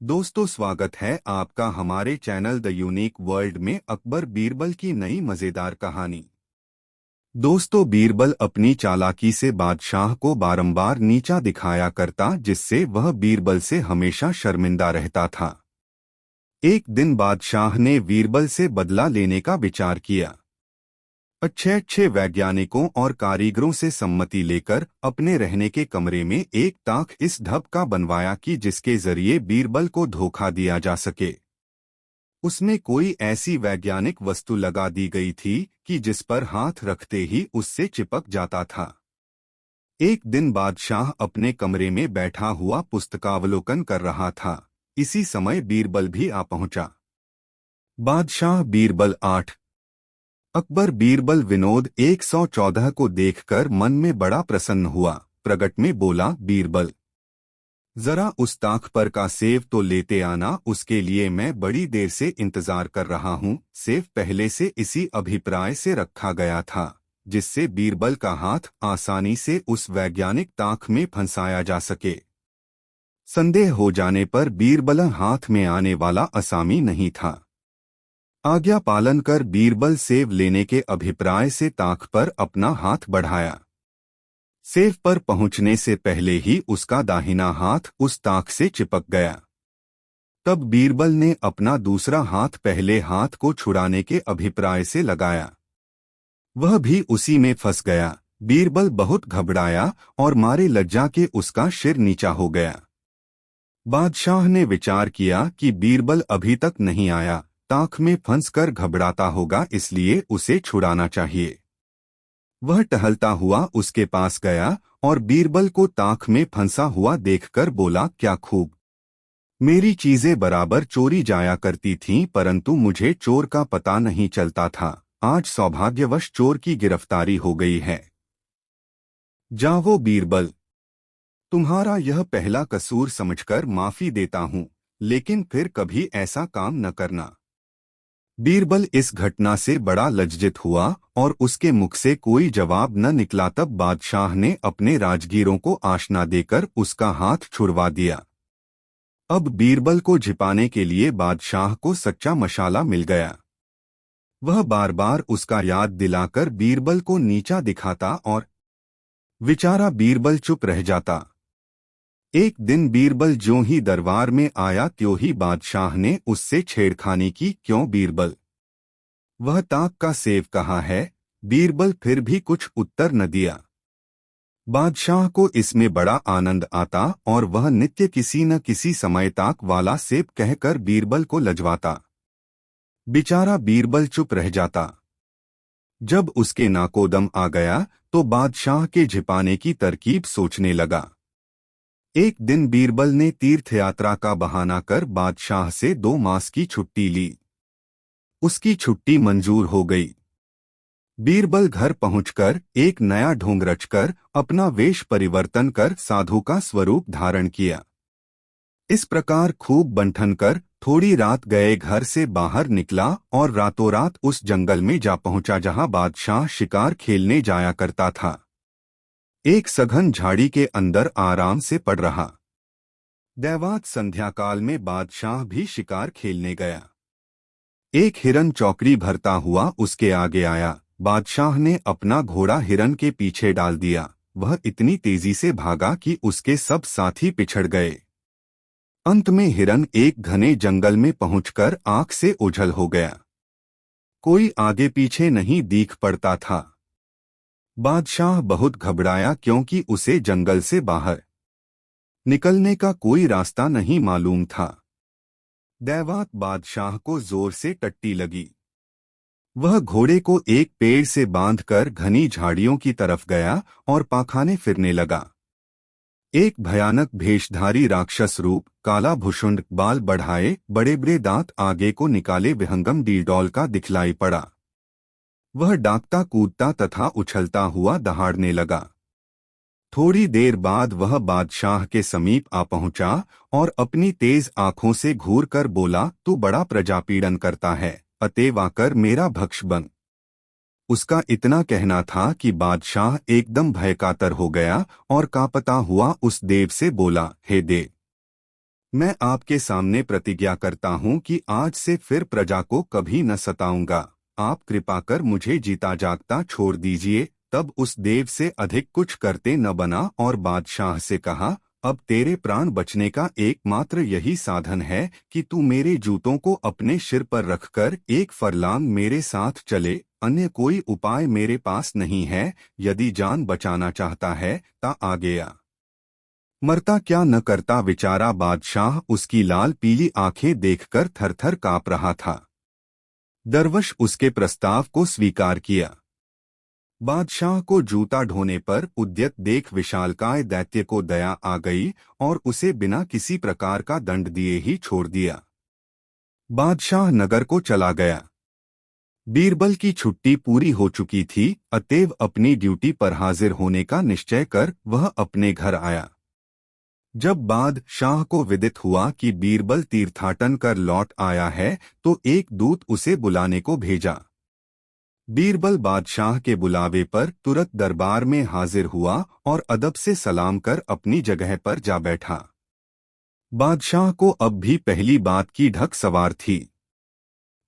दोस्तों, स्वागत है आपका हमारे चैनल द यूनिक वर्ल्ड में अकबर बीरबल की नई मजेदार कहानी। दोस्तों, बीरबल अपनी चालाकी से बादशाह को बारंबार नीचा दिखाया करता, जिससे वह बीरबल से हमेशा शर्मिंदा रहता था। एक दिन बादशाह ने बीरबल से बदला लेने का विचार किया। अच्छे अच्छे वैज्ञानिकों और कारीगरों से सम्मति लेकर अपने रहने के कमरे में एक ताक इस ढब का बनवाया कि जिसके जरिए बीरबल को धोखा दिया जा सके। उसमें कोई ऐसी वैज्ञानिक वस्तु लगा दी गई थी कि जिस पर हाथ रखते ही उससे चिपक जाता था। एक दिन बादशाह अपने कमरे में बैठा हुआ पुस्तकावलोकन कर रहा था। इसी समय बीरबल भी आ पहुंचा। बादशाह बीरबल 8। अकबर बीरबल विनोद 114 को देखकर मन में बड़ा प्रसन्न हुआ। प्रगट में बोला, बीरबल, जरा उस ताक पर का सेव तो लेते आना, उसके लिए मैं बड़ी देर से इंतजार कर रहा हूँ। सेव पहले से इसी अभिप्राय से रखा गया था, जिससे बीरबल का हाथ आसानी से उस वैज्ञानिक ताक में फंसाया जा सके। संदेह हो जाने पर बीरबल हाथ में आने वाला असामी नहीं था। आज्ञा पालन कर बीरबल सेव लेने के अभिप्राय से ताक पर अपना हाथ बढ़ाया। सेव पर पहुंचने से पहले ही उसका दाहिना हाथ उस ताक से चिपक गया। तब बीरबल ने अपना दूसरा हाथ पहले हाथ को छुड़ाने के अभिप्राय से लगाया। वह भी उसी में फंस गया। बीरबल बहुत घबराया और मारे लज्जा के उसका सिर नीचा हो गया। बादशाह ने विचार किया कि बीरबल अभी तक नहीं आया, ताक में फंसकर घबराता होगा, इसलिए उसे छुड़ाना चाहिए। वह टहलता हुआ उसके पास गया और बीरबल को ताक में फंसा हुआ देखकर बोला, क्या खूब! मेरी चीजें बराबर चोरी जाया करती थीं, परंतु मुझे चोर का पता नहीं चलता था। आज सौभाग्यवश चोर की गिरफ्तारी हो गई है। जाओ बीरबल, तुम्हारा यह पहला कसूर समझकर माफी देता हूँ, लेकिन फिर कभी ऐसा काम न करना। बीरबल इस घटना से बड़ा लज्जित हुआ और उसके मुख से कोई जवाब न निकला। तब बादशाह ने अपने राजगीरों को आशना देकर उसका हाथ छुड़वा दिया। अब बीरबल को छिपाने के लिए बादशाह को सच्चा मशाला मिल गया। वह बार बार उसका याद दिलाकर बीरबल को नीचा दिखाता और बेचारा बीरबल चुप रह जाता। एक दिन बीरबल ज्यों ही दरबार में आया त्यों ही बादशाह ने उससे छेड़खानी की। क्यों बीरबल, वह ताक का सेव कहाँ है? बीरबल फिर भी कुछ उत्तर न दिया। बादशाह को इसमें बड़ा आनंद आता और वह नित्य किसी न किसी समय ताक वाला सेब कहकर बीरबल को लजवाता। बेचारा बीरबल चुप रह जाता। जब उसके नाकोदम आ गया तो बादशाह के छिपाने की तरकीब सोचने लगा। एक दिन बीरबल ने तीर्थयात्रा का बहाना कर बादशाह से 2 मास की छुट्टी ली। उसकी छुट्टी मंजूर हो गई। बीरबल घर पहुंचकर एक नया ढोंग रचकर अपना वेश परिवर्तन कर साधु का स्वरूप धारण किया। इस प्रकार खूब बंठन कर थोड़ी रात गए घर से बाहर निकला और रातों रात उस जंगल में जा पहुंचा जहां बादशाह शिकार खेलने जाया करता था। एक सघन झाड़ी के अंदर आराम से पड़ रहा। दैवात संध्याकाल में बादशाह भी शिकार खेलने गया। एक हिरन चौकड़ी भरता हुआ उसके आगे आया। बादशाह ने अपना घोड़ा हिरन के पीछे डाल दिया। वह इतनी तेजी से भागा कि उसके सब साथी पिछड़ गए। अंत में हिरन एक घने जंगल में पहुंचकर आंख से ओझल हो गया। कोई आगे पीछे नहीं दिख पड़ता था। बादशाह बहुत घबराया क्योंकि उसे जंगल से बाहर निकलने का कोई रास्ता नहीं मालूम था। दैवात बादशाह को जोर से टट्टी लगी। वह घोड़े को एक पेड़ से बांधकर घनी झाड़ियों की तरफ गया और पाखाने फिरने लगा। एक भयानक भेषधारी राक्षस रूप, काला भुषुंड, बाल बढ़ाए, बड़े बड़े दांत आगे को निकाले विहंगम डीडौल का दिखलाई पड़ा। वह डांकता कूदता तथा उछलता हुआ दहाड़ने लगा। थोड़ी देर बाद वह बादशाह के समीप आ पहुंचा और अपनी तेज आंखों से घूर कर बोला, तू बड़ा प्रजापीड़न करता है, अतएव आकर मेरा भक्ष बन। उसका इतना कहना था कि बादशाह एकदम भयकातर हो गया और कांपता हुआ उस देव से बोला, हे देव, मैं आपके सामने प्रतिज्ञा करता हूँ कि आज से फिर प्रजा को कभी न सताऊंगा। आप कृपा कर मुझे जीता जागता छोड़ दीजिए। तब उस देव से अधिक कुछ करते न बना और बादशाह से कहा, अब तेरे प्राण बचने का एकमात्र यही साधन है कि तू मेरे जूतों को अपने सिर पर रखकर एक फरलांग मेरे साथ चले। अन्य कोई उपाय मेरे पास नहीं है। यदि जान बचाना चाहता है ता आ गया, मरता क्या न करता। बेचारा बादशाह उसकी लाल पीली आंखें देखकर थरथर काँप रहा था। दरवश उसके प्रस्ताव को स्वीकार किया। बादशाह को जूता ढोने पर उद्यत देख विशालकाय दैत्य को दया आ गई और उसे बिना किसी प्रकार का दंड दिए ही छोड़ दिया। बादशाह नगर को चला गया। बीरबल की छुट्टी पूरी हो चुकी थी, अतएव अपनी ड्यूटी पर हाजिर होने का निश्चय कर वह अपने घर आया। जब बादशाह को विदित हुआ कि बीरबल तीर्थाटन कर लौट आया है, तो एक दूत उसे बुलाने को भेजा। बीरबल बादशाह के बुलावे पर तुरंत दरबार में हाजिर हुआ और अदब से सलाम कर अपनी जगह पर जा बैठा। बादशाह को अब भी पहली बात की ढक सवार थी।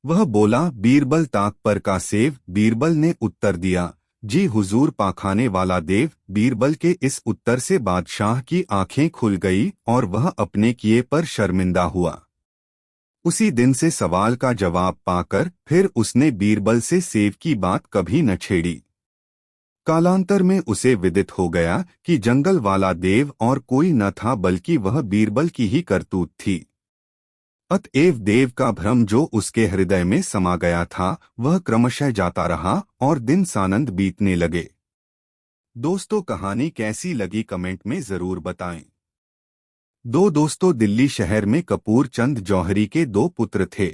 वह बोला, बीरबल ताक पर का सेव। बीरबल ने उत्तर दिया, जी हुजूर पाखाने वाला देव। बीरबल के इस उत्तर से बादशाह की आंखें खुल गई और वह अपने किए पर शर्मिंदा हुआ। उसी दिन से सवाल का जवाब पाकर फिर उसने बीरबल से सेव की बात कभी न छेड़ी। कालांतर में उसे विदित हो गया कि जंगल वाला देव और कोई न था बल्कि वह बीरबल की ही करतूत थी। अतएव देव का भ्रम जो उसके हृदय में समा गया था वह क्रमशः जाता रहा और दिन सानंद बीतने लगे। दोस्तों, कहानी कैसी लगी कमेंट में जरूर बताएं। दोस्तों, दिल्ली शहर में कपूर चंद जौहरी के दो पुत्र थे।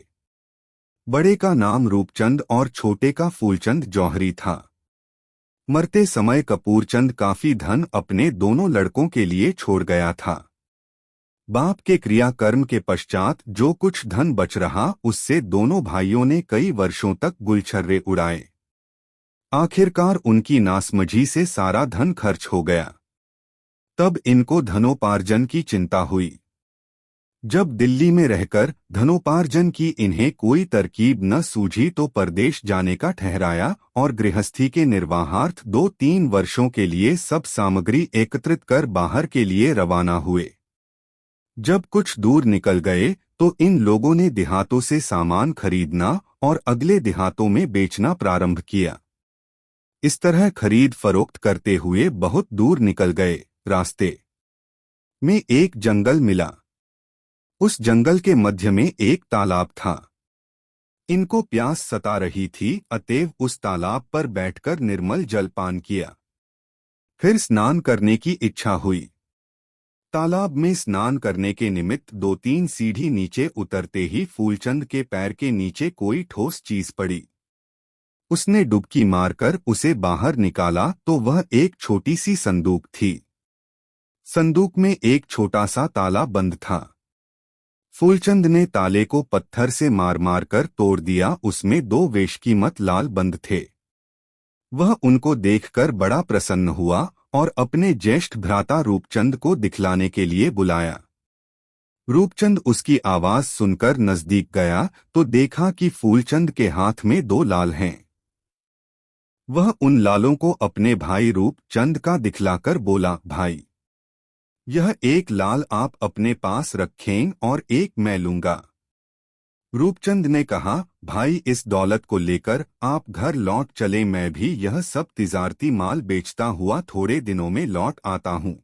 बड़े का नाम रूपचंद और छोटे का फूलचंद जौहरी था। मरते समय कपूरचंद काफी धन अपने दोनों लड़कों के लिए छोड़ गया था। बाप के क्रियाकर्म के पश्चात जो कुछ धन बच रहा उससे दोनों भाइयों ने कई वर्षों तक गुलछर्रे उड़ाए। आखिरकार उनकी नासमझी से सारा धन खर्च हो गया। तब इनको धनोपार्जन की चिंता हुई। जब दिल्ली में रहकर धनोपार्जन की इन्हें कोई तरकीब न सूझी तो परदेश जाने का ठहराया और गृहस्थी के निर्वाहार्थ 2-3 वर्षों के लिए सब सामग्री एकत्रित कर बाहर के लिए रवाना हुए। जब कुछ दूर निकल गए तो इन लोगों ने देहातों से सामान खरीदना और अगले देहातों में बेचना प्रारंभ किया। इस तरह खरीद फरोख्त करते हुए बहुत दूर निकल गए। रास्ते में एक जंगल मिला। उस जंगल के मध्य में एक तालाब था। इनको प्यास सता रही थी, अतएव उस तालाब पर बैठकर निर्मल जल पान किया। फिर स्नान करने की इच्छा हुई। तालाब में स्नान करने के निमित्त 2-3 सीढ़ी नीचे उतरते ही फूलचंद के पैर के नीचे कोई ठोस चीज पड़ी। उसने डुबकी मारकर उसे बाहर निकाला तो वह एक छोटी सी संदूक थी। संदूक में एक छोटा सा ताला बंद था। फूलचंद ने ताले को पत्थर से मार मार कर तोड़ दिया। उसमें 2 वेशकीमत लाल बंद थे। वह उनको देखकर बड़ा प्रसन्न हुआ और अपने ज्येष्ठ भ्राता रूपचंद को दिखलाने के लिए बुलाया। रूपचंद उसकी आवाज सुनकर नजदीक गया तो देखा कि फूलचंद के हाथ में 2 लाल हैं। वह उन लालों को अपने भाई रूपचंद का दिखलाकर बोला, भाई, यह एक लाल आप अपने पास रखें और एक मैं लूंगा। रूपचंद ने कहा, भाई, इस दौलत को लेकर आप घर लौट चले, मैं भी यह सब तिजारती माल बेचता हुआ थोड़े दिनों में लौट आता हूँ।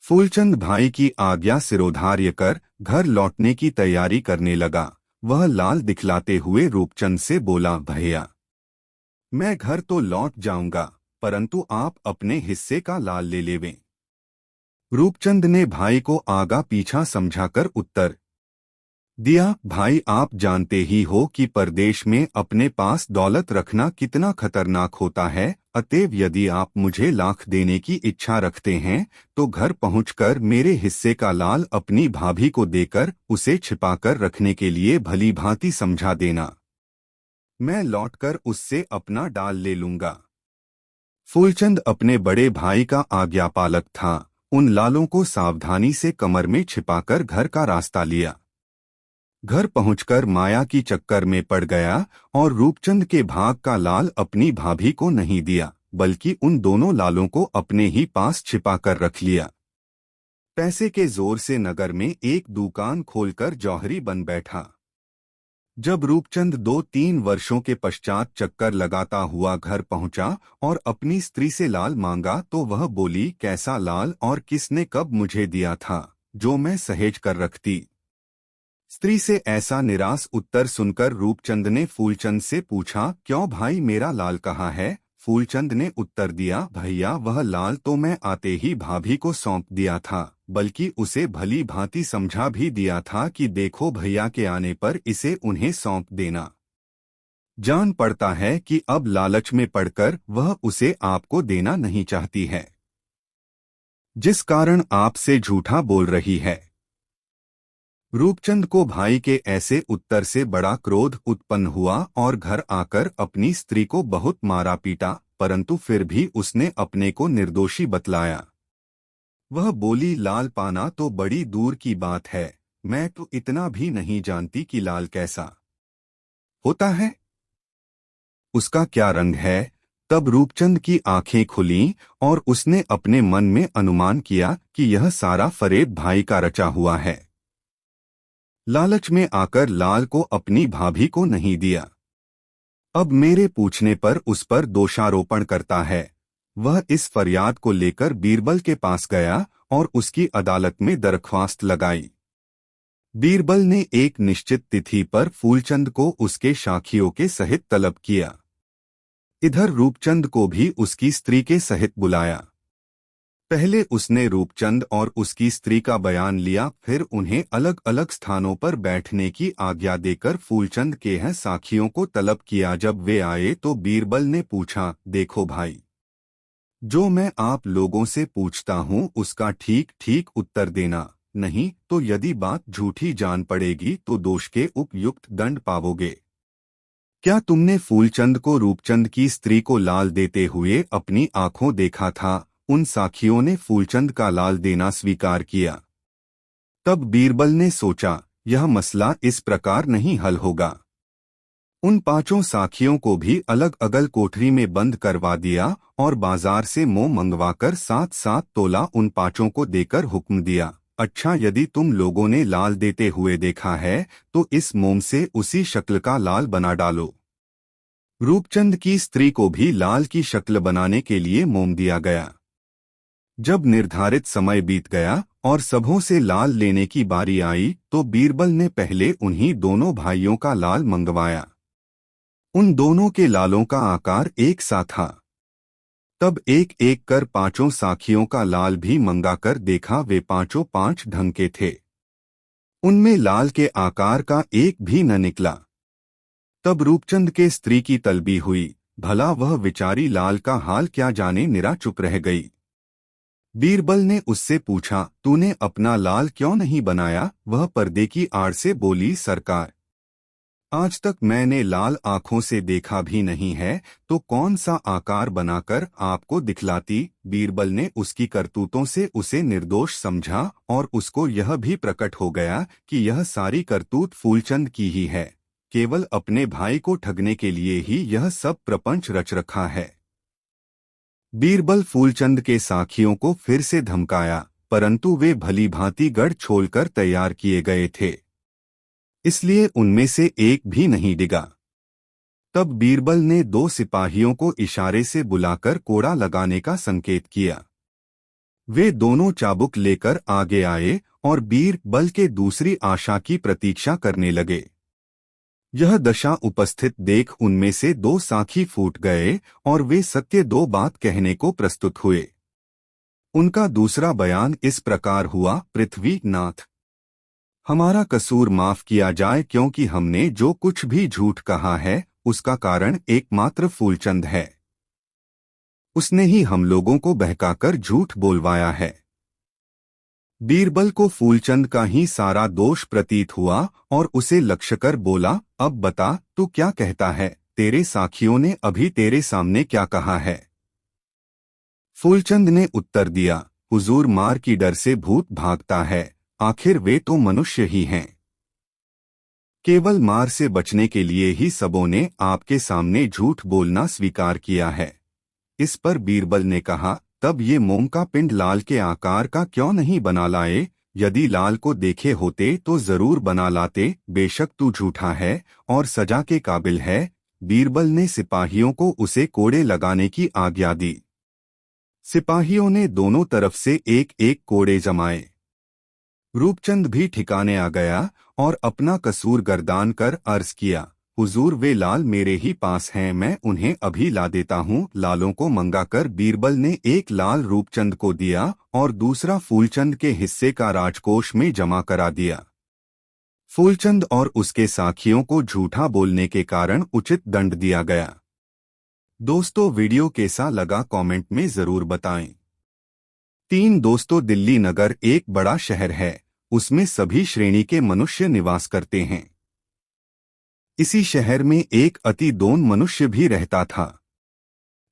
फूलचंद भाई की आज्ञा सिरोधार्य कर घर लौटने की तैयारी करने लगा। वह लाल दिखलाते हुए रूपचंद से बोला, भैया, मैं घर तो लौट जाऊंगा, परंतु आप अपने हिस्से का लाल ले लेवें। रूपचंद ने भाई को आगा पीछा समझाकर उत्तर दिया, भाई, आप जानते ही हो कि परदेश में अपने पास दौलत रखना कितना खतरनाक होता है। अतएव यदि आप मुझे लाख देने की इच्छा रखते हैं तो घर पहुंचकर मेरे हिस्से का लाल अपनी भाभी को देकर उसे छिपाकर रखने के लिए भली भांति समझा देना। मैं लौटकर उससे अपना डाल ले लूंगा। फूलचंद अपने बड़े भाई का आज्ञापालक था। उन लालों को सावधानी से कमर में छिपाकर घर का रास्ता लिया। घर पहुंचकर माया की चक्कर में पड़ गया और रूपचंद के भाग का लाल अपनी भाभी को नहीं दिया, बल्कि उन दोनों लालों को अपने ही पास छिपाकर रख लिया। पैसे के जोर से नगर में एक दुकान खोलकर जौहरी बन बैठा। जब रूपचंद 2-3 वर्षों के पश्चात चक्कर लगाता हुआ घर पहुंचा और अपनी स्त्री से लाल मांगा तो वह बोली, कैसा लाल और किसने कब मुझे दिया था जो मैं सहेज कर रखती। स्त्री से ऐसा निराश उत्तर सुनकर रूपचंद ने फूलचंद से पूछा, क्यों भाई मेरा लाल कहाँ है? फूलचंद ने उत्तर दिया, भैया वह लाल तो मैं आते ही भाभी को सौंप दिया था, बल्कि उसे भली भांति समझा भी दिया था कि देखो भैया के आने पर इसे उन्हें सौंप देना। जान पड़ता है कि अब लालच में पड़कर वह उसे आपको देना नहीं चाहती है, जिस कारण आपसे झूठा बोल रही है। रूपचंद को भाई के ऐसे उत्तर से बड़ा क्रोध उत्पन्न हुआ और घर आकर अपनी स्त्री को बहुत मारा पीटा, परंतु फिर भी उसने अपने को निर्दोषी बतलाया। वह बोली, लाल पाना तो बड़ी दूर की बात है, मैं तो इतना भी नहीं जानती कि लाल कैसा होता है, उसका क्या रंग है। तब रूपचंद की आंखें खुलीं और उसने अपने मन में अनुमान किया कि यह सारा फरेब भाई का रचा हुआ है। लालच में आकर लाल को अपनी भाभी को नहीं दिया, अब मेरे पूछने पर उस पर दोषारोपण करता है। वह इस फरियाद को लेकर बीरबल के पास गया और उसकी अदालत में दरख्वास्त लगाई। बीरबल ने एक निश्चित तिथि पर फूलचंद को उसके साखियों के सहित तलब किया। इधर रूपचंद को भी उसकी स्त्री के सहित बुलाया। पहले उसने रूपचंद और उसकी स्त्री का बयान लिया, फिर उन्हें अलग अलग स्थानों पर बैठने की आज्ञा देकर फूलचंद के हैं साखियों को तलब किया। जब वे आए तो बीरबल ने पूछा, देखो भाई, जो मैं आप लोगों से पूछता हूँ उसका ठीक ठीक उत्तर देना, नहीं तो यदि बात झूठी जान पड़ेगी तो दोष के उपयुक्त दंड पाओगे। क्या तुमने फूलचंद को रूपचंद की स्त्री को लाल देते हुए अपनी आंखों देखा था? उन साखियों ने फूलचंद का लाल देना स्वीकार किया। तब बीरबल ने सोचा, यह मसला इस प्रकार नहीं हल होगा। उन 5 साखियों को भी अलग अलग कोठरी में बंद करवा दिया और बाजार से मोम मंगवाकर 7-7 तोला उन 5 को देकर हुक्म दिया, अच्छा यदि तुम लोगों ने लाल देते हुए देखा है तो इस मोम से उसी शक्ल का लाल बना डालो। रूपचंद की स्त्री को भी लाल की शक्ल बनाने के लिए मोम दिया गया। जब निर्धारित समय बीत गया और सबों से लाल लेने की बारी आई तो बीरबल ने पहले उन्हीं दोनों भाइयों का लाल मंगवाया। उन दोनों के लालों का आकार एक सा था। तब एक एक कर 5 साखियों का लाल भी मंगाकर देखा, वे 5 ढंग के थे, उनमें लाल के आकार का एक भी न निकला। तब रूपचंद के स्त्री की तलबी हुई, भला वह विचारी लाल का हाल क्या जाने, निरा चुप रह गई। बीरबल ने उससे पूछा, तूने अपना लाल क्यों नहीं बनाया? वह पर्दे की आड़ से बोली, सरकार, आज तक मैंने लाल आंखों से देखा भी नहीं है, तो कौन सा आकार बनाकर आपको दिखलाती। बीरबल ने उसकी करतूतों से उसे निर्दोष समझा और उसको यह भी प्रकट हो गया कि यह सारी करतूत फूलचंद की ही है, केवल अपने भाई को ठगने के लिए ही यह सब प्रपंच रच रखा है। बीरबल फूलचंद के साखियों को फिर से धमकाया, परंतु वे भली भांति गढ़ छोड़कर तैयार किए गए थे, इसलिए उनमें से एक भी नहीं डिगा। तब बीरबल ने 2 सिपाहियों को इशारे से बुलाकर कोड़ा लगाने का संकेत किया। वे दोनों चाबुक लेकर आगे आए और बीरबल के दूसरी आशा की प्रतीक्षा करने लगे। यह दशा उपस्थित देख उनमें से 2 साखी फूट गए और वे सत्य 2 बात कहने को प्रस्तुत हुए। उनका दूसरा बयान इस प्रकार हुआ, पृथ्वीनाथ, हमारा कसूर माफ किया जाए, क्योंकि हमने जो कुछ भी झूठ कहा है उसका कारण एकमात्र फूलचंद है। उसने ही हम लोगों को बहकाकर झूठ बोलवाया है। बीरबल को फूलचंद का ही सारा दोष प्रतीत हुआ और उसे लक्ष्य कर बोला, अब बता तू क्या कहता है, तेरे साखियों ने अभी तेरे सामने क्या कहा है? फूलचंद ने उत्तर दिया, हुजूर मार की डर से भूत भागता है, आखिर वे तो मनुष्य ही हैं। केवल मार से बचने के लिए ही सबों ने आपके सामने झूठ बोलना स्वीकार किया है। इस पर बीरबल ने कहा, तब ये मोम का पिंड लाल के आकार का क्यों नहीं बना लाए? यदि लाल को देखे होते तो जरूर बना लाते। बेशक तू झूठा है और सजा के काबिल है। बीरबल ने सिपाहियों को उसे कोड़े लगाने की आज्ञा दी। सिपाहियों ने दोनों तरफ से एक एक कोड़े जमाए। रूपचंद भी ठिकाने आ गया और अपना कसूर गर्दान कर अर्ज किया, हुजूर वे लाल मेरे ही पास हैं, मैं उन्हें अभी ला देता हूँ। लालों को मंगाकर बीरबल ने एक लाल रूपचंद को दिया और दूसरा फूलचंद के हिस्से का राजकोष में जमा करा दिया। फूलचंद और उसके साथियों को झूठा बोलने के कारण उचित दंड दिया गया। दोस्तों वीडियो कैसा लगा कमेंट में जरूर बताएं। 3 दोस्तों, दिल्ली नगर एक बड़ा शहर है, उसमें सभी श्रेणी के मनुष्य निवास करते हैं। इसी शहर में एक अति दोन मनुष्य भी रहता था।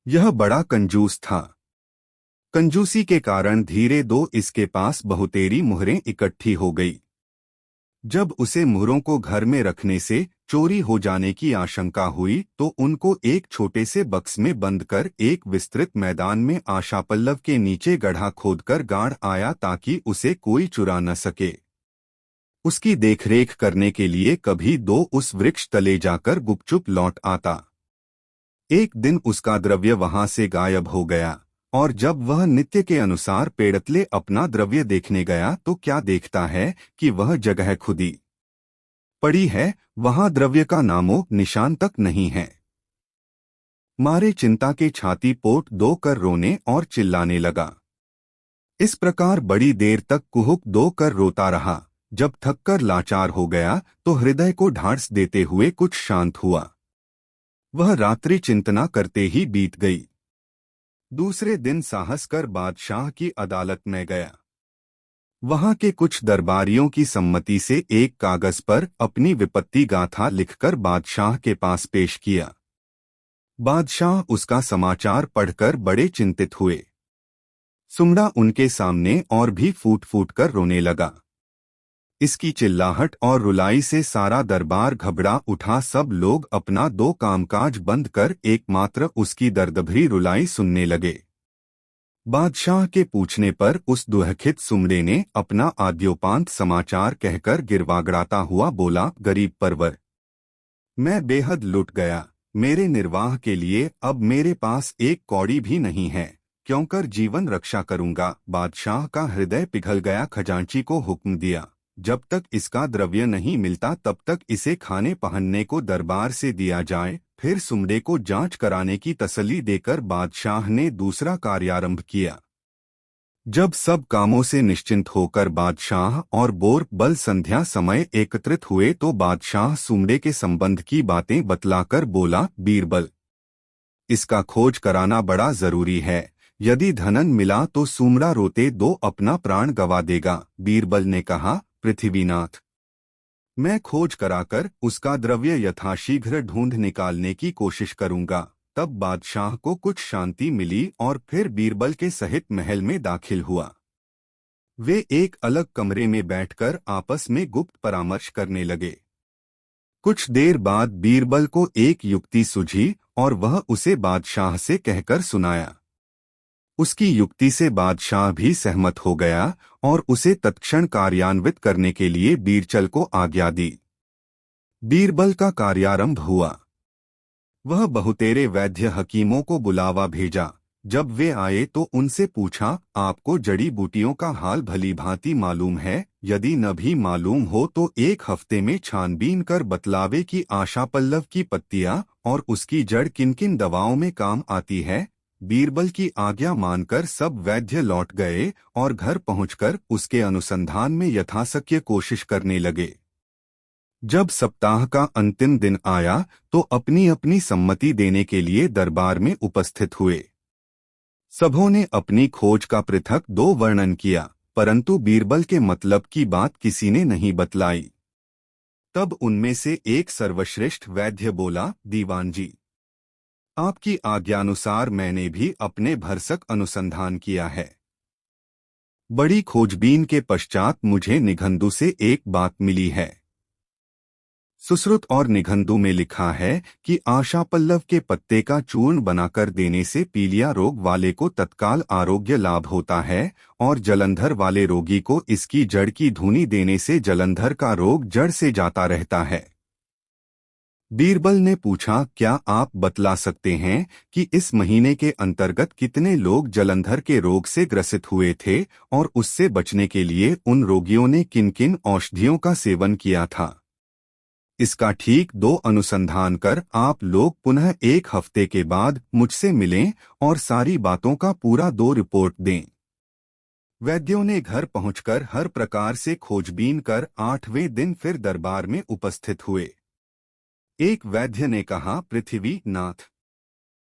यह बड़ा कंजूस था। कंजूसी के कारण धीरे दो इसके पास बहुतेरी मुहरें इकट्ठी हो गई। जब उसे मुहरों को घर में रखने से चोरी हो जाने की आशंका हुई तो उनको एक छोटे से बक्स में बंद कर एक विस्तृत मैदान में आशापल्लव के नीचे गड्ढा खोदकर गाड़ आया ताकि उसे कोई चुरा न सके। उसकी देखरेख करने के लिए कभी दो उस वृक्ष तले जाकर गुपचुप लौट आता। एक दिन उसका द्रव्य वहां से गायब हो गया और जब वह नित्य के अनुसार पेड़तले अपना द्रव्य देखने गया तो क्या देखता है कि वह जगह खुदी पड़ी है, वहां द्रव्य का नामो निशान तक नहीं है। मारे चिंता के छाती पोट दो कर रोने और चिल्लाने लगा। इस प्रकार बड़ी देर तक कुहुक दो कर रोता रहा। जब थककर लाचार हो गया तो हृदय को ढांढस देते हुए कुछ शांत हुआ। वह रात्रि चिंतना करते ही बीत गई। दूसरे दिन साहस कर बादशाह की अदालत में गया। वहां के कुछ दरबारियों की सम्मति से एक कागज पर अपनी विपत्ति गाथा लिखकर बादशाह के पास पेश किया। बादशाह उसका समाचार पढ़कर बड़े चिंतित हुए। सुमड़ा उनके सामने और भी फूट फूट कर रोने लगा। इसकी चिल्लाहट और रुलाई से सारा दरबार घबरा उठा। सब लोग अपना दो कामकाज बंद कर एकमात्र उसकी दर्दभरी रुलाई सुनने लगे। बादशाह के पूछने पर उस दुखित सुमड़े ने अपना आद्योपांत समाचार कहकर गिरवागड़ाता हुआ बोला, गरीब परवर, मैं बेहद लुट गया। मेरे निर्वाह के लिए अब मेरे पास एक कौड़ी भी नहीं है, क्यों कर जीवन रक्षा करूंगा। बादशाह का हृदय पिघल गया। खजांची को हुक्म दिया, जब तक इसका द्रव्य नहीं मिलता तब तक इसे खाने पहनने को दरबार से दिया जाए। फिर सुमड़े को जांच कराने की तसल्ली देकर बादशाह ने दूसरा कार्यारंभ किया। जब सब कामों से निश्चिंत होकर बादशाह और बोर बल संध्या समय एकत्रित हुए तो बादशाह सुमड़े के संबंध की बातें बतलाकर बोला, बीरबल, इसका खोज कराना बड़ा जरूरी है। यदि धनन मिला तो सुमड़ा रोते दो अपना प्राण गवा देगा। बीरबल ने कहा, पृथ्वीनाथ, मैं खोज कराकर उसका द्रव्य यथाशीघ्र ढूंढ निकालने की कोशिश करूंगा। तब बादशाह को कुछ शांति मिली और फिर बीरबल के सहित महल में दाखिल हुआ। वे एक अलग कमरे में बैठकर आपस में गुप्त परामर्श करने लगे। कुछ देर बाद बीरबल को एक युक्ति सूझी और वह उसे बादशाह से कहकर सुनाया। उसकी युक्ति से बादशाह भी सहमत हो गया और उसे तत्क्षण कार्यान्वित करने के लिए बीरचल को आज्ञा दी। बीरबल का कार्यारंभ हुआ। वह बहुतेरे वैद्य हकीमों को बुलावा भेजा। जब वे आए तो उनसे पूछा, आपको जड़ी बूटियों का हाल भली भांति मालूम है? यदि न भी मालूम हो तो एक हफ्ते में छानबीन कर बतलावे कि आशापल्लव की पत्तियां और उसकी जड़ किन किन दवाओं में काम आती है। बीरबल की आज्ञा मानकर सब वैद्य लौट गए और घर पहुंचकर उसके अनुसंधान में यथाशक्य कोशिश करने लगे। जब सप्ताह का अंतिम दिन आया तो अपनी अपनी सम्मति देने के लिए दरबार में उपस्थित हुए। सबों ने अपनी खोज का पृथक दो वर्णन किया, परंतु बीरबल के मतलब की बात किसी ने नहीं बतलाई। तब उनमें से एक सर्वश्रेष्ठ वैद्य बोला, दीवान जी, आपकी आज्ञानुसार मैंने भी अपने भरसक अनुसंधान किया है। बड़ी खोजबीन के पश्चात मुझे निघंदु से एक बात मिली है। सुश्रुत और निघंदु में लिखा है कि आशापल्लव के पत्ते का चूर्ण बनाकर देने से पीलिया रोग वाले को तत्काल आरोग्य लाभ होता है और जलंधर वाले रोगी को इसकी जड़ की धूनी देने से जलंधर का रोग जड़ से जाता रहता है। बीरबल ने पूछा, क्या आप बतला सकते हैं कि इस महीने के अंतर्गत कितने लोग जलंधर के रोग से ग्रसित हुए थे और उससे बचने के लिए उन रोगियों ने किन किन औषधियों का सेवन किया था? इसका ठीक 2 अनुसंधान कर आप लोग पुनः 1 हफ्ते के बाद मुझसे मिलें और सारी बातों का पूरा 2 रिपोर्ट दें। वैद्यों ने घर पहुंचकर हर प्रकार से खोजबीन कर 8वें दिन फिर दरबार में उपस्थित हुए। एक वैद्य ने कहा, पृथ्वीनाथ,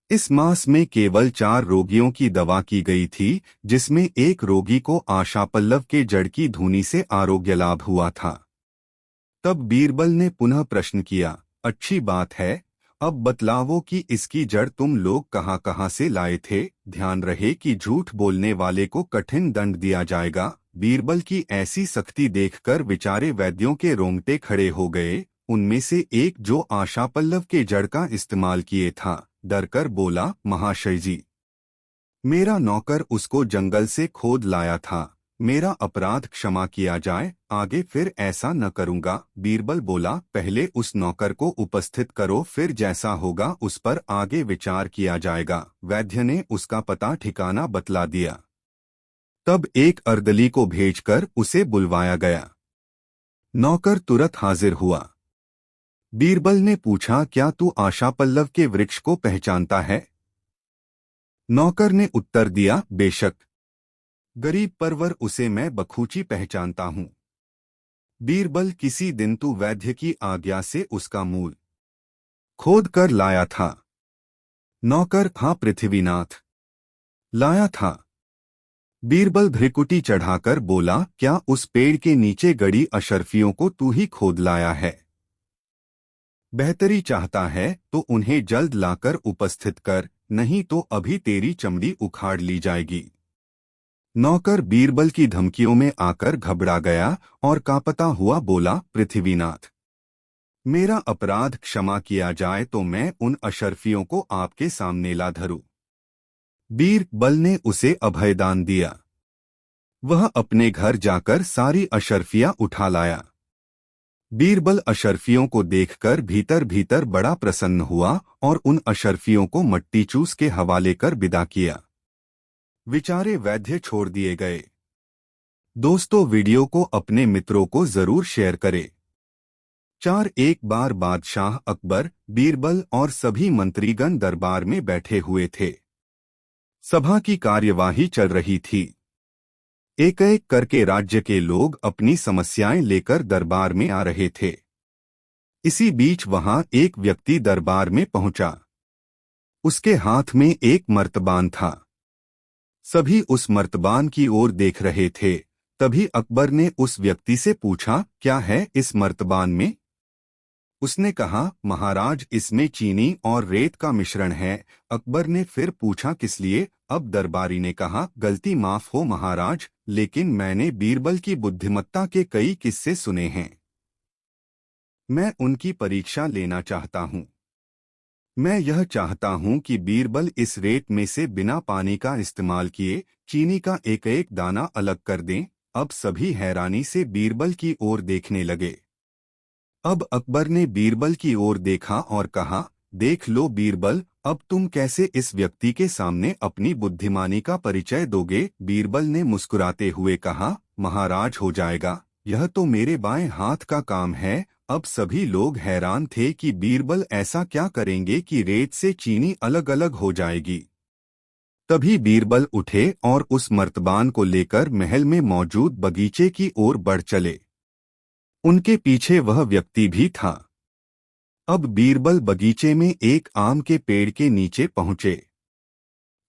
इस मास में केवल 4 रोगियों की दवा की गई थी, जिसमें एक रोगी को आशापल्लव के जड़ की धूनी से आरोग्य लाभ हुआ था। तब बीरबल ने पुनः प्रश्न किया, अच्छी बात है, अब बतलाओ कि इसकी जड़ तुम लोग कहाँ से लाए थे। ध्यान रहे कि झूठ बोलने वाले को कठिन दंड दिया जाएगा। बीरबल की ऐसी सख्ती देखकर विचारे वैद्यों के रोंगटे खड़े हो गए। उनमें से एक, जो आशापल्लव के जड़ का इस्तेमाल किए था, डरकर बोला, महाशय जी, मेरा नौकर उसको जंगल से खोद लाया था, मेरा अपराध क्षमा किया जाए, आगे फिर ऐसा न करूंगा। बीरबल बोला, पहले उस नौकर को उपस्थित करो, फिर जैसा होगा उस पर आगे विचार किया जाएगा। वैद्य ने उसका पता ठिकाना बतला दिया। तब एक अर्दली को भेजकर उसे बुलवाया गया। नौकर तुरंत हाजिर हुआ। बीरबल ने पूछा, क्या तू आशापल्लव के वृक्ष को पहचानता है? नौकर ने उत्तर दिया, बेशक, गरीब परवर उसे मैं बखूची पहचानता हूं। बीरबल, किसी दिन तू वैद्य की आज्ञा से उसका मूल खोद कर लाया था? नौकर, हाँ पृथ्वीनाथ, लाया था। बीरबल भ्रिकुटी चढ़ाकर बोला, क्या उस पेड़ के नीचे गड़ी अशर्फियों को तू ही खोद लाया है? बेहतरी चाहता है तो उन्हें जल्द लाकर उपस्थित कर, नहीं तो अभी तेरी चमड़ी उखाड़ ली जाएगी। नौकर बीरबल की धमकियों में आकर घबरा गया और कांपता हुआ बोला, पृथ्वीनाथ, मेरा अपराध क्षमा किया जाए तो मैं उन अशर्फियों को आपके सामने ला धरूं। बीरबल ने उसे अभयदान दिया। वह अपने घर जाकर सारी अशर्फियां उठा लाया। बीरबल अशर्फियों को देखकर भीतर भीतर बड़ा प्रसन्न हुआ और उन अशर्फियों को मट्टी चूस के हवाले कर विदा किया। विचारे वैद्य छोड़ दिए गए। दोस्तों, वीडियो को अपने मित्रों को जरूर शेयर करें। एक बार बादशाह अकबर, बीरबल और सभी मंत्रीगण दरबार में बैठे हुए थे। सभा की कार्यवाही चल रही थी। एक एक करके राज्य के लोग अपनी समस्याएं लेकर दरबार में आ रहे थे। इसी बीच वहां एक व्यक्ति दरबार में पहुंचा। उसके हाथ में एक मर्तबान था। सभी उस मर्तबान की ओर देख रहे थे। तभी अकबर ने उस व्यक्ति से पूछा, क्या है इस मर्तबान में? उसने कहा, महाराज, इसमें चीनी और रेत का मिश्रण है। अकबर ने फिर पूछा, किस लिए? अब दरबारी ने कहा, गलती माफ हो महाराज, लेकिन मैंने बीरबल की बुद्धिमत्ता के कई किस्से सुने हैं। मैं उनकी परीक्षा लेना चाहता हूँ। मैं यह चाहता हूं कि बीरबल इस रेत में से बिना पानी का इस्तेमाल किए चीनी का एक एक दाना अलग कर दें। अब सभी हैरानी से बीरबल की ओर देखने लगे। अब अकबर ने बीरबल की ओर देखा और कहा, देख लो बीरबल, अब तुम कैसे इस व्यक्ति के सामने अपनी बुद्धिमानी का परिचय दोगे? बीरबल ने मुस्कुराते हुए कहा, महाराज, हो जाएगा, यह तो मेरे बाएं हाथ का काम है। अब सभी लोग हैरान थे कि बीरबल ऐसा क्या करेंगे कि रेत से चीनी अलग अलग हो जाएगी। तभी बीरबल उठे और उस मर्तबान को लेकर महल में मौजूद बगीचे की ओर बढ़ चले। उनके पीछे वह व्यक्ति भी था। अब बीरबल बगीचे में एक आम के पेड़ के नीचे पहुंचे।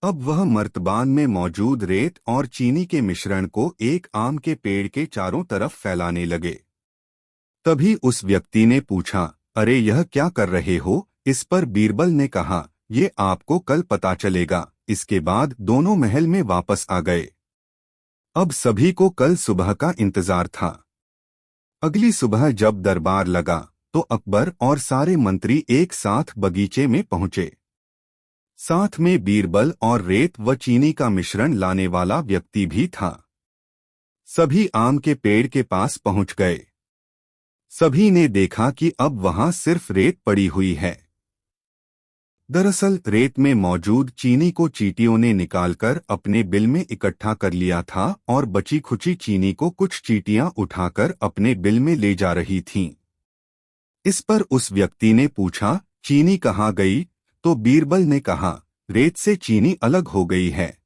अब वह मर्तबान में मौजूद रेत और चीनी के मिश्रण को एक आम के पेड़ के चारों तरफ फैलाने लगे। तभी उस व्यक्ति ने पूछा, अरे यह क्या कर रहे हो? इस पर बीरबल ने कहा, ये आपको कल पता चलेगा। इसके बाद दोनों महल में वापस आ गए। अब सभी को कल सुबह का इंतजार था। अगली सुबह जब दरबार लगा तो अकबर और सारे मंत्री एक साथ बगीचे में पहुंचे। साथ में बीरबल और रेत व चीनी का मिश्रण लाने वाला व्यक्ति भी था। सभी आम के पेड़ के पास पहुंच गए। सभी ने देखा कि अब वहां सिर्फ रेत पड़ी हुई है। दरअसल रेत में मौजूद चीनी को चींटियों ने निकालकर अपने बिल में इकट्ठा कर लिया था और बची खुची चीनी को कुछ चींटियां उठाकर अपने बिल में ले जा रही थीं। इस पर उस व्यक्ति ने पूछा, चीनी कहाँ गई? तो बीरबल ने कहा, रेत से चीनी अलग हो गई है।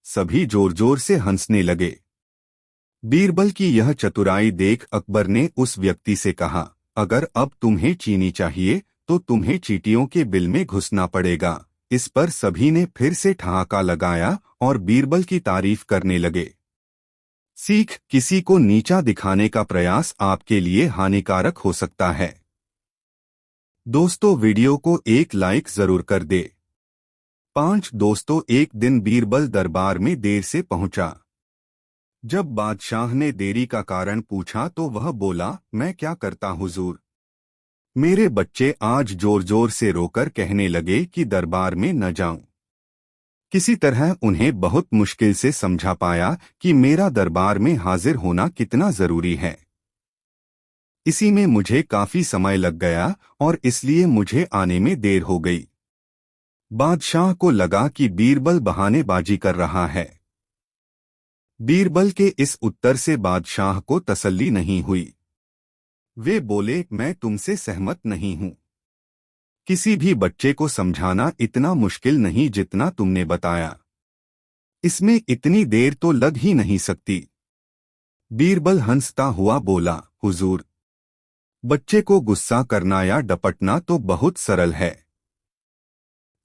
सभी जोर जोर से हंसने लगे। बीरबल की यह चतुराई देख अकबर ने उस व्यक्ति से कहा, अगर अब तुम्हें चीनी चाहिए तो तुम्हें चींटियों के बिल में घुसना पड़ेगा। इस पर सभी ने फिर से ठहाका लगाया और बीरबल की तारीफ करने लगे। सीख, किसी को नीचा दिखाने का प्रयास आपके लिए हानिकारक हो सकता है। दोस्तों, वीडियो को एक लाइक जरूर कर दे। 5 दोस्तों, एक दिन बीरबल दरबार में देर से पहुंचा। जब बादशाह ने देरी का कारण पूछा तो वह बोला, मैं क्या करता हुजूर, मेरे बच्चे आज जोर जोर से रोकर कहने लगे कि दरबार में न जाऊं। किसी तरह उन्हें बहुत मुश्किल से समझा पाया कि मेरा दरबार में हाजिर होना कितना जरूरी है। इसी में मुझे काफी समय लग गया और इसलिए मुझे आने में देर हो गई। बादशाह को लगा कि बीरबल बहानेबाजी कर रहा है। बीरबल के इस उत्तर से बादशाह को तसल्ली नहीं हुई। वे बोले, मैं तुमसे सहमत नहीं हूं। किसी भी बच्चे को समझाना इतना मुश्किल नहीं जितना तुमने बताया। इसमें इतनी देर तो लग ही नहीं सकती। बीरबल हंसता हुआ बोला, हुजूर, बच्चे को गुस्सा करना या डपटना तो बहुत सरल है,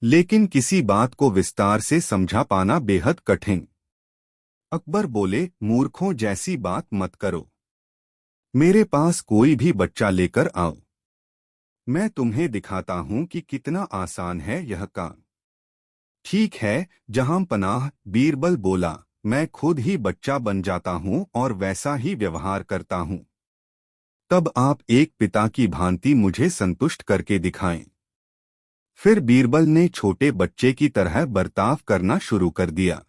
लेकिन किसी बात को विस्तार से समझा पाना बेहद कठिन। अकबर बोले, मूर्खों जैसी बात मत करो। मेरे पास कोई भी बच्चा लेकर आओ, मैं तुम्हें दिखाता हूं कि कितना आसान है यह काम। ठीक है जहां पनाह, बीरबल बोला, मैं खुद ही बच्चा बन जाता हूं और वैसा ही व्यवहार करता हूं। तब आप एक पिता की भांति मुझे संतुष्ट करके दिखाएं। फिर बीरबल ने छोटे बच्चे की तरह बर्ताव करना शुरू कर दिया।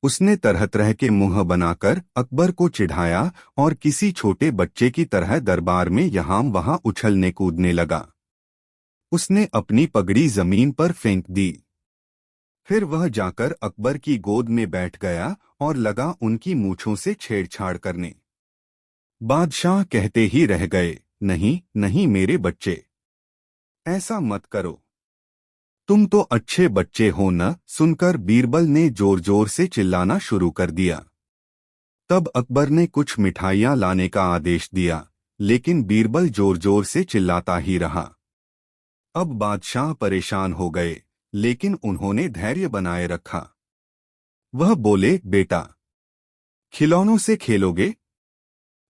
उसने तरह तरह के मुंह बनाकर अकबर को चिढ़ाया और किसी छोटे बच्चे की तरह दरबार में यहाँ वहां उछलने कूदने लगा। उसने अपनी पगड़ी जमीन पर फेंक दी। फिर वह जाकर अकबर की गोद में बैठ गया और लगा उनकी मूंछों से छेड़छाड़ करने। बादशाह कहते ही रह गए, नहीं नहीं मेरे बच्चे, ऐसा मत करो, तुम तो अच्छे बच्चे हो न। सुनकर बीरबल ने जोर जोर से चिल्लाना शुरू कर दिया। तब अकबर ने कुछ मिठाइयां लाने का आदेश दिया, लेकिन बीरबल जोर जोर से चिल्लाता ही रहा। अब बादशाह परेशान हो गए, लेकिन उन्होंने धैर्य बनाए रखा। वह बोले, बेटा, खिलौनों से खेलोगे?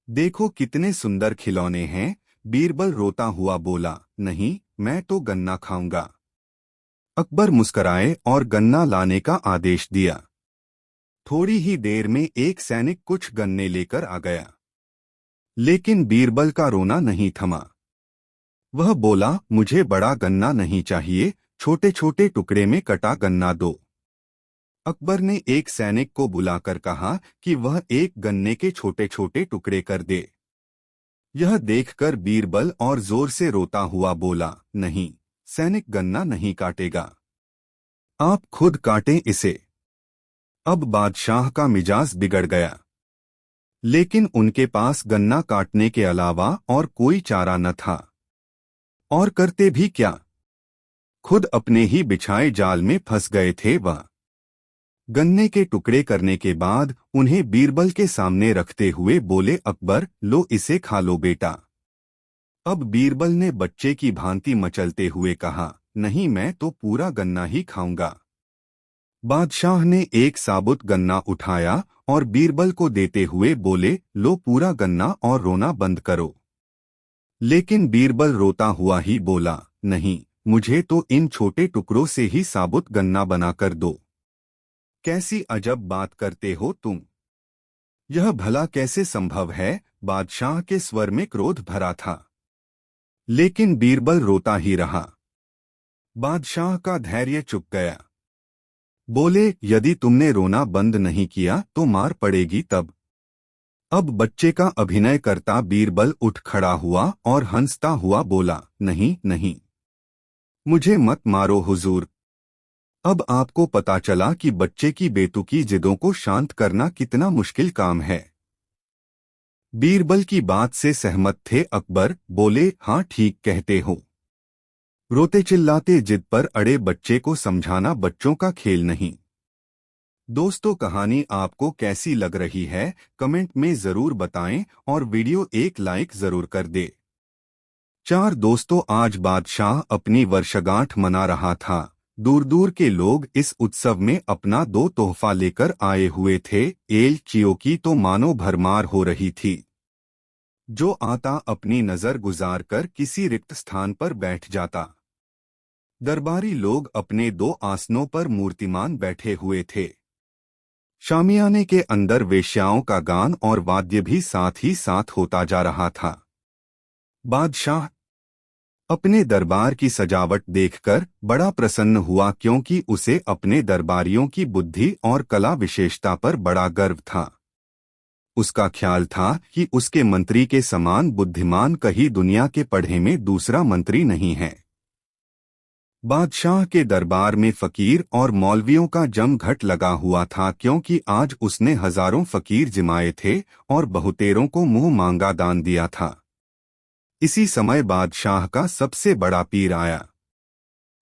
देखो कितने सुंदर खिलौने हैं। बीरबल रोता हुआ बोला, नहीं, मैं तो गन्ना खाऊंगा। अकबर मुस्कराए और गन्ना लाने का आदेश दिया। थोड़ी ही देर में एक सैनिक कुछ गन्ने लेकर आ गया, लेकिन बीरबल का रोना नहीं थमा। वह बोला, मुझे बड़ा गन्ना नहीं चाहिए, छोटे छोटे टुकड़े में कटा गन्ना दो। अकबर ने एक सैनिक को बुलाकर कहा कि वह एक गन्ने के छोटे छोटे टुकड़े कर दे। यह देखकर बीरबल और जोर से रोता हुआ बोला, नहीं, सैनिक गन्ना नहीं काटेगा, आप खुद काटें इसे। अब बादशाह का मिजाज बिगड़ गया, लेकिन उनके पास गन्ना काटने के अलावा और कोई चारा न था। और करते भी क्या, खुद अपने ही बिछाए जाल में फंस गए थे वह। गन्ने के टुकड़े करने के बाद उन्हें बीरबल के सामने रखते हुए बोले, अकबर, लो इसे खा लो बेटा। अब बीरबल ने बच्चे की भांति मचलते हुए कहा, नहीं, मैं तो पूरा गन्ना ही खाऊंगा। बादशाह ने एक साबुत गन्ना उठाया और बीरबल को देते हुए बोले, लो पूरा गन्ना और रोना बंद करो। लेकिन बीरबल रोता हुआ ही बोला, नहीं, मुझे तो इन छोटे टुकड़ों से ही साबुत गन्ना बनाकर दो। कैसी अजब बात करते हो तुम। यह भला कैसे संभव है? बादशाह के स्वर में क्रोध भरा था। लेकिन बीरबल रोता ही रहा। बादशाह का धैर्य चुक गया। बोले, यदि तुमने रोना बंद नहीं किया तो मार पड़ेगी तब। अब बच्चे का अभिनय करता बीरबल उठ खड़ा हुआ और हंसता हुआ बोला, नहीं नहीं, मुझे मत मारो हुजूर। अब आपको पता चला कि बच्चे की बेतुकी जिदों को शांत करना कितना मुश्किल काम है। बीरबल की बात से सहमत थे अकबर। बोले, हाँ ठीक कहते हो। रोते चिल्लाते जिद पर अड़े बच्चे को समझाना बच्चों का खेल नहीं। दोस्तों, कहानी आपको कैसी लग रही है कमेंट में जरूर बताएं और वीडियो एक लाइक जरूर कर दे। दोस्तों, आज बादशाह अपनी वर्षगांठ मना रहा था। दूर दूर के लोग इस उत्सव में अपना दो तोहफा लेकर आए हुए थे। एल चियो की तो मानो भरमार हो रही थी। जो आता अपनी नजर गुजारकर किसी रिक्त स्थान पर बैठ जाता। दरबारी लोग अपने दो आसनों पर मूर्तिमान बैठे हुए थे। शामियाने के अंदर वेश्याओं का गान और वाद्य भी साथ ही साथ होता जा रहा था। बादशाह अपने दरबार की सजावट देखकर बड़ा प्रसन्न हुआ, क्योंकि उसे अपने दरबारियों की बुद्धि और कला विशेषता पर बड़ा गर्व था। उसका ख्याल था कि उसके मंत्री के समान बुद्धिमान कहीं दुनिया के पढ़े में दूसरा मंत्री नहीं है। बादशाह के दरबार में फकीर और मौलवियों का जमघट लगा हुआ था, क्योंकि आज उसने हजारों फकीर जिमाए थे और बहुतेरों को मुंह मांगा दान दिया था। इसी समय बादशाह का सबसे बड़ा पीर आया।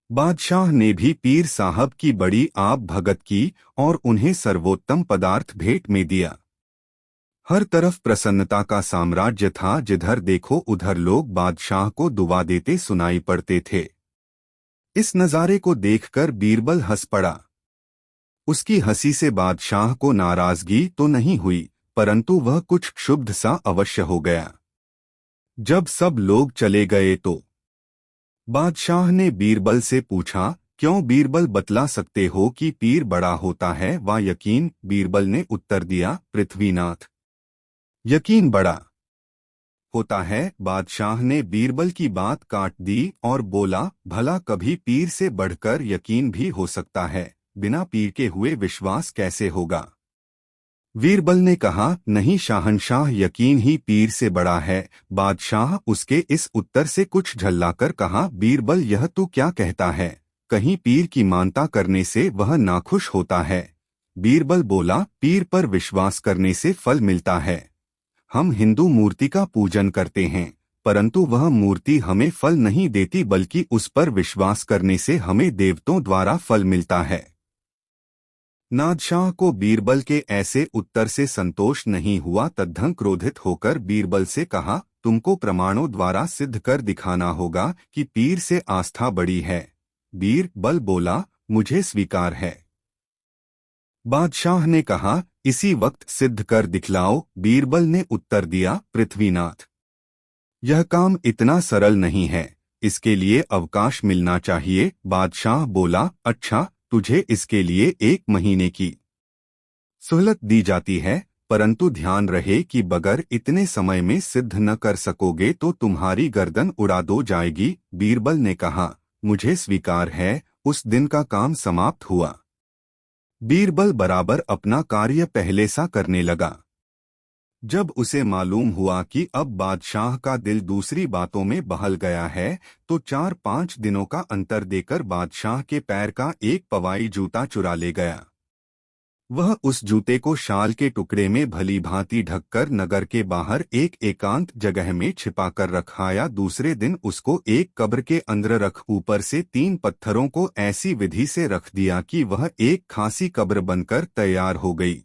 बादशाह ने भी पीर साहब की बड़ी आप भगत की और उन्हें सर्वोत्तम पदार्थ भेंट में दिया। हर तरफ प्रसन्नता का साम्राज्य था। जिधर देखो उधर लोग बादशाह को दुआ देते सुनाई पड़ते थे। इस नज़ारे को देखकर बीरबल हंस पड़ा। उसकी हंसी से बादशाह को नाराजगी तो नहीं हुई, परंतु वह कुछ क्षुब्ध सा अवश्य हो गया। जब सब लोग चले गए तो बादशाह ने बीरबल से पूछा, क्यों बीरबल, बतला सकते हो कि पीर बड़ा होता है व यकीन? बीरबल ने उत्तर दिया, पृथ्वीनाथ, यकीन बड़ा होता है। बादशाह ने बीरबल की बात काट दी और बोला, भला कभी पीर से बढ़कर यकीन भी हो सकता है? बिना पीर के हुए विश्वास कैसे होगा? बीरबल ने कहा, नहीं शाहनशाह, यकीन ही पीर से बड़ा है। बादशाह उसके इस उत्तर से कुछ झल्लाकर कहा, बीरबल, यह तू क्या कहता है? कहीं पीर की मानता करने से वह नाखुश होता है? बीरबल बोला, पीर पर विश्वास करने से फल मिलता है। हम हिंदू मूर्ति का पूजन करते हैं, परंतु वह मूर्ति हमें फल नहीं देती, बल्कि उस पर विश्वास करने से हमें देवताओं द्वारा फल मिलता है। नादशाह को बीरबल के ऐसे उत्तर से संतोष नहीं हुआ। तद्दन क्रोधित होकर बीरबल से कहा, तुमको प्रमाणों द्वारा सिद्ध कर दिखाना होगा कि पीर से आस्था बड़ी है। बीरबल बोला, मुझे स्वीकार है। बादशाह ने कहा, इसी वक्त सिद्ध कर दिखलाओ। बीरबल ने उत्तर दिया, पृथ्वीनाथ, यह काम इतना सरल नहीं है, इसके लिए अवकाश मिलना चाहिए। बादशाह बोला, अच्छा, तुझे इसके लिए 1 महीने की सहूलत दी जाती है, परंतु ध्यान रहे कि बगैर इतने समय में सिद्ध न कर सकोगे तो तुम्हारी गर्दन उड़ा दो जाएगी। बीरबल ने कहा, मुझे स्वीकार है। उस दिन का काम समाप्त हुआ। बीरबल बराबर अपना कार्य पहले सा करने लगा। जब उसे मालूम हुआ कि अब बादशाह का दिल दूसरी बातों में बहल गया है, तो 4-5 दिनों का अंतर देकर बादशाह के पैर का एक पवाई जूता चुरा ले गया। वह उस जूते को शाल के टुकड़े में भली भांति ढककर नगर के बाहर एक एकांत जगह में छिपा कर रखाया। दूसरे दिन उसको एक कब्र के अंदर रख ऊपर से 3 पत्थरों को ऐसी विधि से रख दिया कि वह एक खासी कब्र बनकर तैयार हो गई।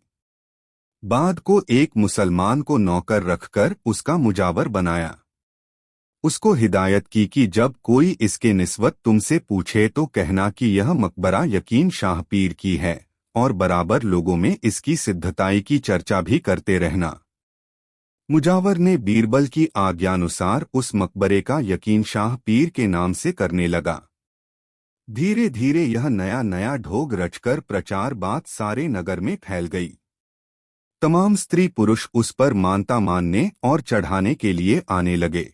बाद को एक मुसलमान को नौकर रखकर उसका मुजावर बनाया। उसको हिदायत की कि जब कोई इसके निस्बत तुमसे पूछे तो कहना कि यह मकबरा यकीन शाह पीर की है, और बराबर लोगों में इसकी सिद्धताई की चर्चा भी करते रहना। मुजावर ने बीरबल की आज्ञानुसार उस मकबरे का यकीन शाह पीर के नाम से करने लगा। धीरे धीरे यह नया नया ढोंग रचकर प्रचार बात सारे नगर में फैल गई। तमाम स्त्री पुरुष उस पर मानता मानने और चढ़ाने के लिए आने लगे।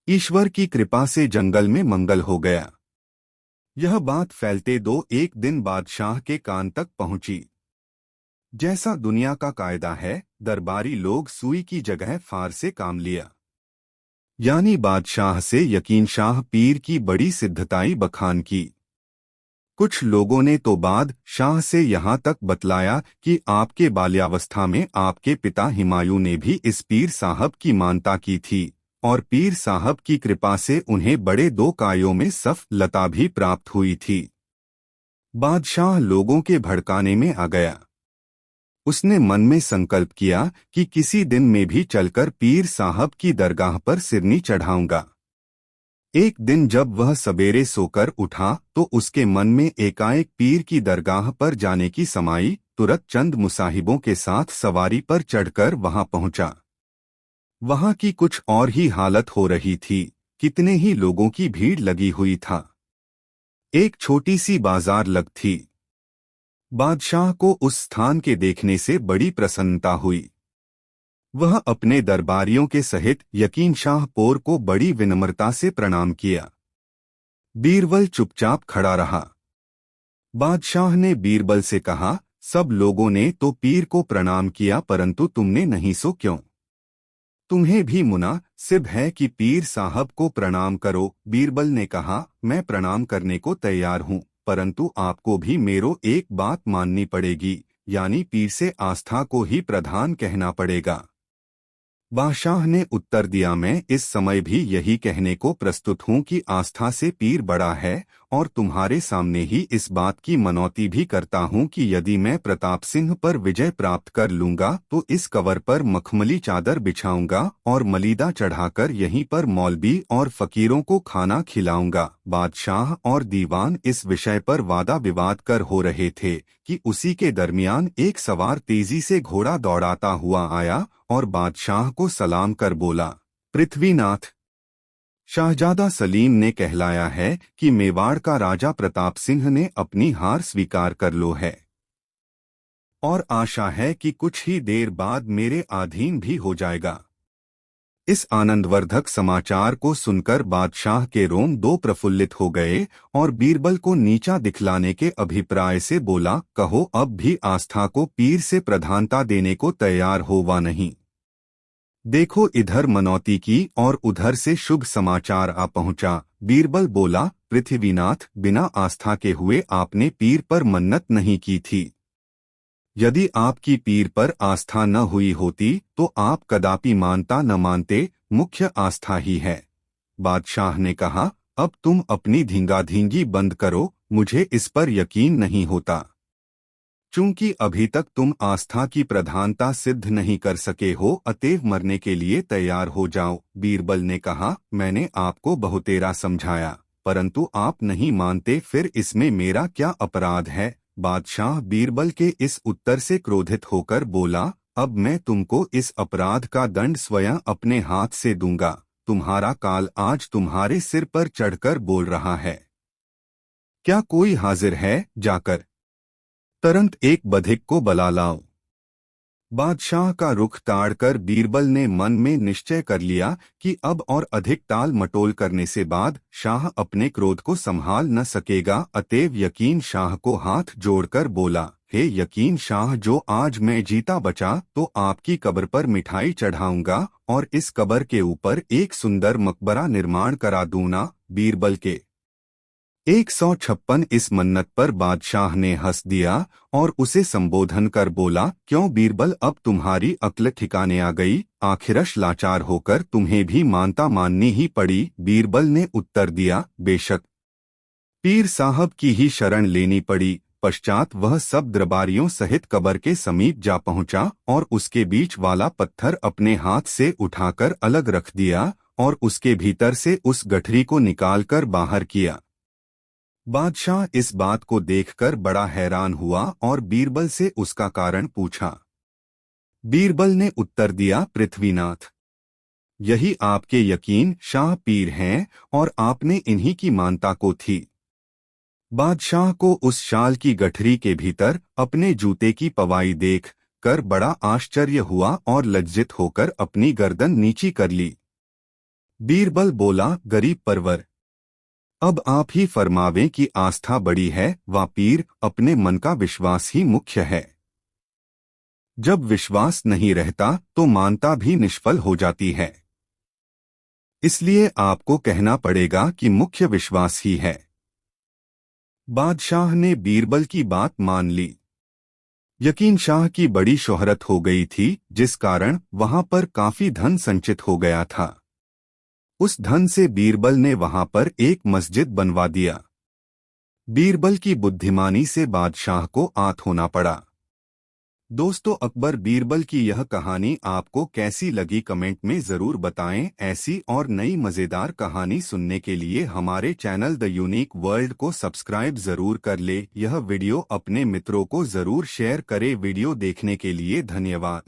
ईश्वर की कृपा से जंगल में मंगल हो गया। यह बात फैलते दो एक दिन बादशाह के कान तक पहुंची। जैसा दुनिया का कायदा है, दरबारी लोग सुई की जगह फार से काम लिया। यानी बादशाह से यकीन शाह पीर की बड़ी सिद्धताई बखान की। कुछ लोगों ने तो बादशाह से यहाँ तक बतलाया कि आपके बाल्यावस्था में आपके पिता हुमायूं ने भी इस पीर साहब की मानता की थी और पीर साहब की कृपा से उन्हें बड़े 2 कायों में सफलता भी प्राप्त हुई थी। बादशाह लोगों के भड़काने में आ गया। उसने मन में संकल्प किया कि किसी दिन में भी चलकर पीर साहब की दरगाह पर सिरनी चढ़ाऊंगा। एक दिन जब वह सवेरे सोकर उठा तो उसके मन में एकाएक पीर की दरगाह पर जाने की समाई। तुरंत चंद मुसाहिबों के साथ सवारी पर चढ़कर वहां पहुंचा। वहां की कुछ और ही हालत हो रही थी। कितने ही लोगों की भीड़ लगी हुई था। एक छोटी सी बाजार लग थी। बादशाह को उस स्थान के देखने से बड़ी प्रसन्नता हुई। वह अपने दरबारियों के सहित यकीन शाह पोर को बड़ी विनम्रता से प्रणाम किया। बीरबल चुपचाप खड़ा रहा। बादशाह ने बीरबल से कहा, सब लोगों ने तो पीर को प्रणाम किया परंतु तुमने नहीं, सो क्यों? तुम्हें भी मुनासिब है कि पीर साहब को प्रणाम करो। बीरबल ने कहा, मैं प्रणाम करने को तैयार हूँ, परंतु आपको भी मेरो एक बात माननी पड़ेगी, यानी पीर से आस्था को ही प्रधान कहना पड़ेगा। बादशाह ने उत्तर दिया, मैं इस समय भी यही कहने को प्रस्तुत हूँ कि आस्था से पीर बड़ा है और तुम्हारे सामने ही इस बात की मनौती भी करता हूँ कि यदि मैं प्रताप सिंह पर विजय प्राप्त कर लूंगा तो इस कवर पर मखमली चादर बिछाऊंगा और मलीदा चढ़ाकर यहीं पर मौलवी और फकीरों को खाना खिलाऊंगा। बादशाह और दीवान इस विषय पर वादा विवाद कर हो रहे थे कि उसी के दरमियान एक सवार तेजी से घोड़ा दौड़ाता हुआ आया और बादशाह को सलाम कर बोला, पृथ्वीनाथ, शाहजादा सलीम ने कहलाया है कि मेवाड़ का राजा प्रताप सिंह ने अपनी हार स्वीकार कर लो है और आशा है कि कुछ ही देर बाद मेरे अधीन भी हो जाएगा। इस आनंदवर्धक समाचार को सुनकर बादशाह के रोम 2 प्रफुल्लित हो गए और बीरबल को नीचा दिखलाने के अभिप्राय से बोला, कहो अब भी आस्था को पीर से प्रधानता देने को तैयार हो वा नहीं? देखो इधर मनौती की और उधर से शुभ समाचार आ पहुंचा। बीरबल बोला, पृथ्वीनाथ, बिना आस्था के हुए आपने पीर पर मन्नत नहीं की थी। यदि आपकी पीर पर आस्था न हुई होती तो आप कदापि मानता न मानते, मुख्य आस्था ही है। बादशाह ने कहा, अब तुम अपनी धींगाधींगी बंद करो, मुझे इस पर यकीन नहीं होता। चूंकि अभी तक तुम आस्था की प्रधानता सिद्ध नहीं कर सके हो, अतएव मरने के लिए तैयार हो जाओ। बीरबल ने कहा, मैंने आपको बहुतेरा समझाया परंतु आप नहीं मानते, फिर इसमें मेरा क्या अपराध है? बादशाह बीरबल के इस उत्तर से क्रोधित होकर बोला, अब मैं तुमको इस अपराध का दंड स्वयं अपने हाथ से दूंगा। तुम्हारा काल आज तुम्हारे सिर पर चढ़कर बोल रहा है। क्या कोई हाजिर है? जाकर तुरंत एक बधिक को बुला लाओ। बादशाह का रुख ताड़कर बीरबल ने मन में निश्चय कर लिया कि अब और अधिक टाल मटोल करने से बाद शाह अपने क्रोध को संभाल न सकेगा। अतएव यकीन शाह को हाथ जोड़कर बोला, हे यकीन शाह, जो आज मैं जीता बचा तो आपकी कब्र पर मिठाई चढ़ाऊंगा और इस कब्र के ऊपर एक सुंदर मकबरा निर्माण करा दूंगा। बीरबल के 156 इस मन्नत पर बादशाह ने हंस दिया और उसे संबोधन कर बोला, क्यों बीरबल, अब तुम्हारी अक्ल ठिकाने आ गई? आखिरश लाचार होकर तुम्हें भी मानता माननी ही पड़ी। बीरबल ने उत्तर दिया, बेशक पीर साहब की ही शरण लेनी पड़ी। पश्चात वह सब दरबारियों सहित कब्र के समीप जा पहुंचा और उसके बीच वाला पत्थर अपने हाथ से उठाकर अलग रख दिया और उसके भीतर से उस गठरी को निकालकर बाहर किया। बादशाह इस बात को देखकर बड़ा हैरान हुआ और बीरबल से उसका कारण पूछा। बीरबल ने उत्तर दिया, पृथ्वीनाथ, यही आपके यकीन शाह पीर हैं और आपने इन्हीं की मानता को थी। बादशाह को उस शाल की गठरी के भीतर अपने जूते की पवाई देख देखकर बड़ा आश्चर्य हुआ और लज्जित होकर अपनी गर्दन नीची कर ली। बीरबल बोला, गरीब परवर, अब आप ही फरमावें कि आस्था बड़ी है वा पीर, अपने मन का विश्वास ही मुख्य है। जब विश्वास नहीं रहता तो मानता भी निष्फल हो जाती है। इसलिए आपको कहना पड़ेगा कि मुख्य विश्वास ही है। बादशाह ने बीरबल की बात मान ली। यकीन शाह की बड़ी शोहरत हो गई थी, जिस कारण वहां पर काफी धन संचित हो गया था। उस धन से बीरबल ने वहां पर एक मस्जिद बनवा दिया। बीरबल की बुद्धिमानी से बादशाह को आत होना पड़ा। दोस्तों, अकबर बीरबल की यह कहानी आपको कैसी लगी कमेंट में ज़रूर बताएं। ऐसी और नई मज़ेदार कहानी सुनने के लिए हमारे चैनल द यूनिक वर्ल्ड को सब्सक्राइब ज़रूर कर ले। यह वीडियो अपने मित्रों को ज़रूर शेयर करें। वीडियो देखने के लिए धन्यवाद।